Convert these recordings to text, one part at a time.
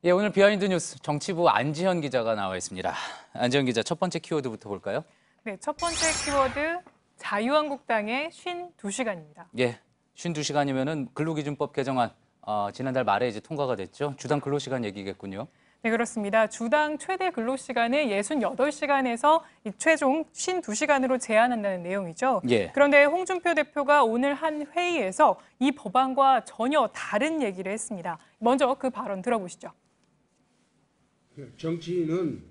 예, 오늘 비하인드 뉴스 정치부 안지현 기자가 나와 있습니다. 안지현 기자, 첫 번째 키워드부터 볼까요? 네, 첫 번째 키워드 자유한국당의 52시간입니다. 예, 52시간이면은 근로기준법 개정안 지난달 말에 이제 통과가 됐죠. 주당 근로시간 얘기겠군요. 네, 그렇습니다. 주당 최대 근로시간을 68시간에서 최종 52시간으로 제한한다는 내용이죠. 예. 그런데 홍준표 대표가 오늘 한 회의에서 이 법안과 전혀 다른 얘기를 했습니다. 먼저 그 발언 들어보시죠. 정치인은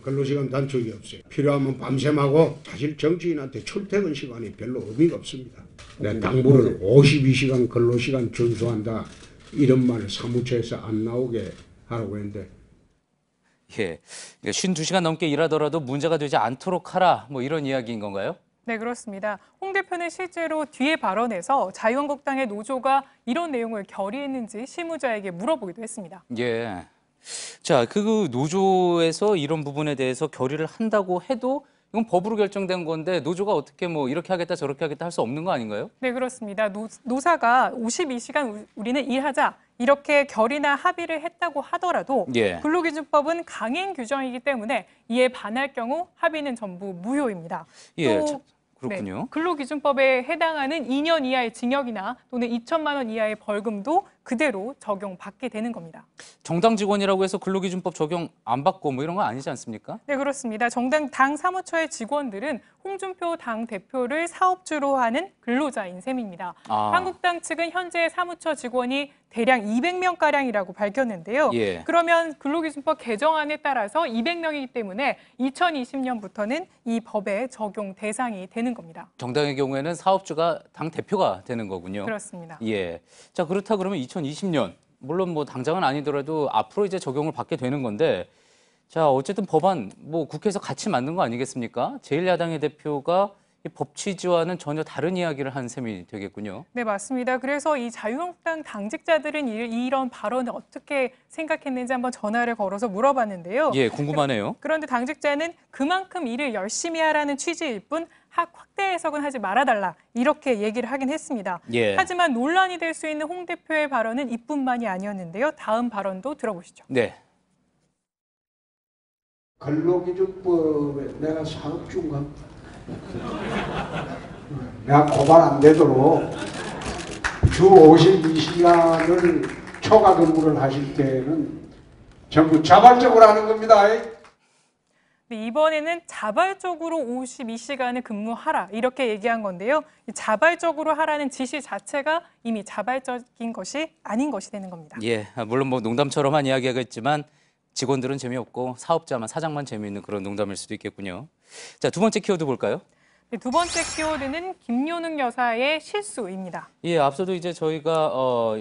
근로시간 단축이 없어요. 필요하면 밤샘하고 사실 정치인한테 출퇴근 시간이 별로 의미가 없습니다. 당부를 52시간 근로시간 준수한다 이런 말을 사무처에서 안 나오게 하라고 했는데 예, 52시간 넘게 일하더라도 문제가 되지 않도록 하라 뭐 이런 이야기인 건가요? 네, 그렇습니다. 홍 대표는 실제로 뒤에 발언에서 자유한국당의 노조가 이런 내용을 결의했는지 실무자에게 물어보기도 했습니다. 예. 자, 그 노조에서 이런 부분에 대해서 결의를 한다고 해도 이건 법으로 결정된 건데 노조가 어떻게 뭐 이렇게 하겠다 저렇게 하겠다 할 수 없는 거 아닌가요? 네, 그렇습니다. 노사가 52시간 우리는 일하자 이렇게 결의나 합의를 했다고 하더라도 예. 근로기준법은 강행 규정이기 때문에 이에 반할 경우 합의는 전부 무효입니다. 예, 또 그렇군요. 네, 근로기준법에 해당하는 2년 이하의 징역이나 또는 2천만 원 이하의 벌금도 그대로 적용받게 되는 겁니다. 정당 직원이라고 해서 근로기준법 적용 안 받고 뭐 이런 거 아니지 않습니까? 네, 그렇습니다. 정당 당 사무처의 직원들은 홍준표 당 대표를 사업주로 하는 근로자인 셈입니다. 한국당 측은 현재 사무처 직원이 대략 200명가량이라고 밝혔는데요. 예. 그러면 근로기준법 개정안에 따라서 200명이기 때문에 2020년부터는 이 법의 적용 대상이 되는 겁니다. 정당의 경우에는 사업주가 당 대표가 되는 거군요. 그렇습니다. 예. 자, 그렇다 그러면 2020년 물론 뭐 당장은 아니더라도 앞으로 이제 적용을 받게 되는 건데 자, 어쨌든 법안 뭐 국회에서 같이 만든 거 아니겠습니까? 제1야당의 대표가 이 법 취지와는 전혀 다른 이야기를 한 셈이 되겠군요. 네, 맞습니다. 그래서 이 자유한국당 당직자들은 이런 발언을 어떻게 생각했는지 한번 전화를 걸어서 물어봤는데요. 예, 궁금하네요. 그런데 당직자는 그만큼 일을 열심히 하라는 취지일 뿐 확대 해석은 하지 말아달라 이렇게 얘기를 하긴 했습니다. 예. 하지만 논란이 될 수 있는 홍 대표의 발언은 이뿐만이 아니었는데요. 다음 발언도 들어보시죠. 네. 근로기준법에 내가 사업주인가? 내가 고발 안 되도록 주 52시간을 초과 근무를 하실 때는 전부 자발적으로 하는 겁니다. 네, 이번에는 자발적으로 52시간을 근무하라 이렇게 얘기한 건데요. 자발적으로 하라는 지시 자체가 이미 자발적인 것이 아닌 것이 되는 겁니다. 예, 물론 뭐 농담처럼 한 이야기겠지만 직원들은 재미없고 사업자만 사장만 재미있는 그런 농담일 수도 있겠군요. 자, 두 번째 키워드 볼까요? 네, 두 번째 키워드는 김효능 여사의 실수입니다. 예, 앞서도 이제 저희가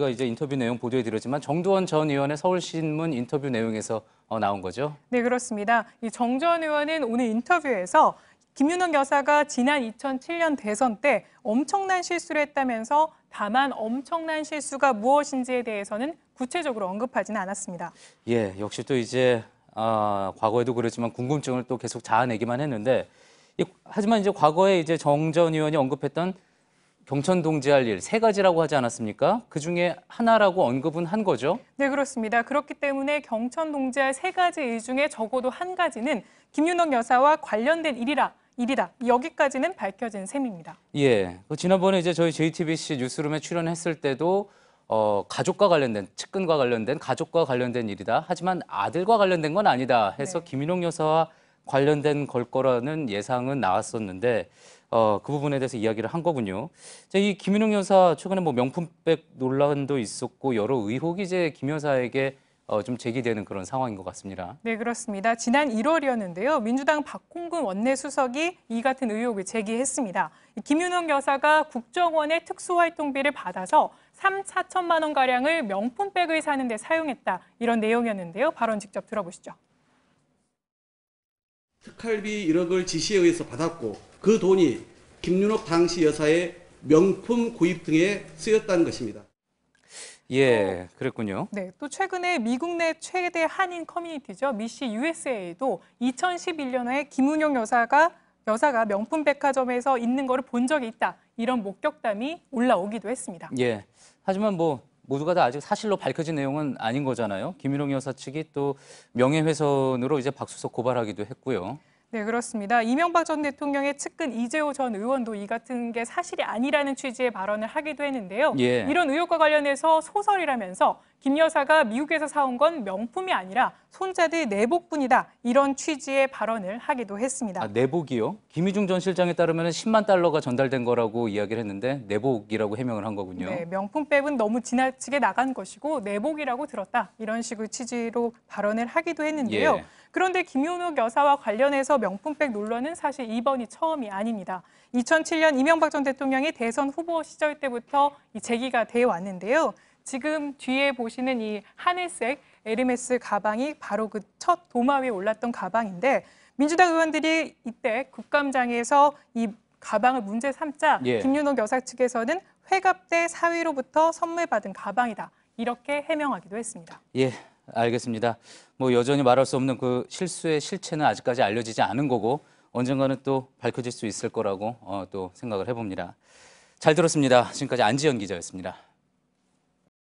이제 인터뷰 내용 보도해드렸지만 정두원 전 의원의 서울신문 인터뷰 내용에서 나온 거죠? 네, 그렇습니다. 이 정 전 의원은 오늘 인터뷰에서 김윤옥 여사가 지난 2007년 대선 때 엄청난 실수를 했다면서 다만 엄청난 실수가 무엇인지에 대해서는 구체적으로 언급하지는 않았습니다. 예, 역시 또 이제 과거에도 그랬지만 궁금증을 또 계속 자아내기만 했는데 하지만 이제 과거에 이제 정 전 의원이 언급했던 경천 동지할 일 세 가지라고 하지 않았습니까? 그 중에 하나라고 언급은 한 거죠? 네, 그렇습니다. 그렇기 때문에 경천 동지할 세 가지 일 중에 적어도 한 가지는 김윤옥 여사와 관련된 일이다. 여기까지는 밝혀진 셈입니다. 예, 지난번에 이제 저희 JTBC 뉴스룸에 출연했을 때도 가족과 관련된, 측근과 관련된, 가족과 관련된 일이다. 하지만 아들과 관련된 건 아니다 해서 네. 김윤옥 여사와 관련된 걸 거라는 예상은 나왔었는데 그 부분에 대해서 이야기를 한 거군요. 자, 이 김윤옥 여사 최근에 뭐 명품백 논란도 있었고 여러 의혹이 이제 김 여사에게 좀 제기되는 그런 상황인 것 같습니다. 네, 그렇습니다. 지난 1월이었는데요. 민주당 박홍근 원내수석이 이 같은 의혹을 제기했습니다. 김윤옥 여사가 국정원의 특수활동비를 받아서 4천만 원가량을 명품백을 사는 데 사용했다. 이런 내용이었는데요. 발언 직접 들어보시죠. 특활비 1억을 지시에 의해서 받았고 그 돈이 김윤옥 당시 여사의 명품 구입 등에 쓰였다는 것입니다. 예, 그랬군요. 네, 또 최근에 미국 내 최대 한인 커뮤니티죠. 미시 USA도 2011년에 김윤옥 여사가 명품 백화점에서 있는 거를 본 적이 있다. 이런 목격담이 올라오기도 했습니다. 예, 하지만 뭐 모두가 다 아직 사실로 밝혀진 내용은 아닌 거잖아요. 김윤옥 여사 측이 또 명예훼손으로 이제 박수석 고발하기도 했고요. 네, 그렇습니다. 이명박 전 대통령의 측근 이재호 전 의원도 이 같은 게 사실이 아니라는 취지의 발언을 하기도 했는데요. 예. 이런 의혹과 관련해서 소설이라면서 김 여사가 미국에서 사온 건 명품이 아니라 손자들 내복뿐이다. 이런 취지의 발언을 하기도 했습니다. 아, 내복이요? 김희중 전 실장에 따르면 10만 달러가 전달된 거라고 이야기를 했는데 내복이라고 해명을 한 거군요. 네, 명품백은 너무 지나치게 나간 것이고 내복이라고 들었다. 이런 식의 취지로 발언을 하기도 했는데요. 예. 그런데 김윤옥 여사와 관련해서 명품백 논란은 사실 이번이 처음이 아닙니다. 2007년 이명박 전 대통령이 대선 후보 시절 때부터 제기가 되어 왔는데요. 지금 뒤에 보시는 이 하늘색 에르메스 가방이 바로 그 첫 도마 위에 올랐던 가방인데 민주당 의원들이 이때 국감장에서 이 가방을 문제 삼자 예. 김윤옥 여사 측에서는 회갑 때 사위로부터 선물 받은 가방이다. 이렇게 해명하기도 했습니다. 예, 알겠습니다. 뭐 여전히 말할 수 없는 그 실수의 실체는 아직까지 알려지지 않은 거고 언젠가는 또 밝혀질 수 있을 거라고 또 생각을 해봅니다. 잘 들었습니다. 지금까지 안지연 기자였습니다.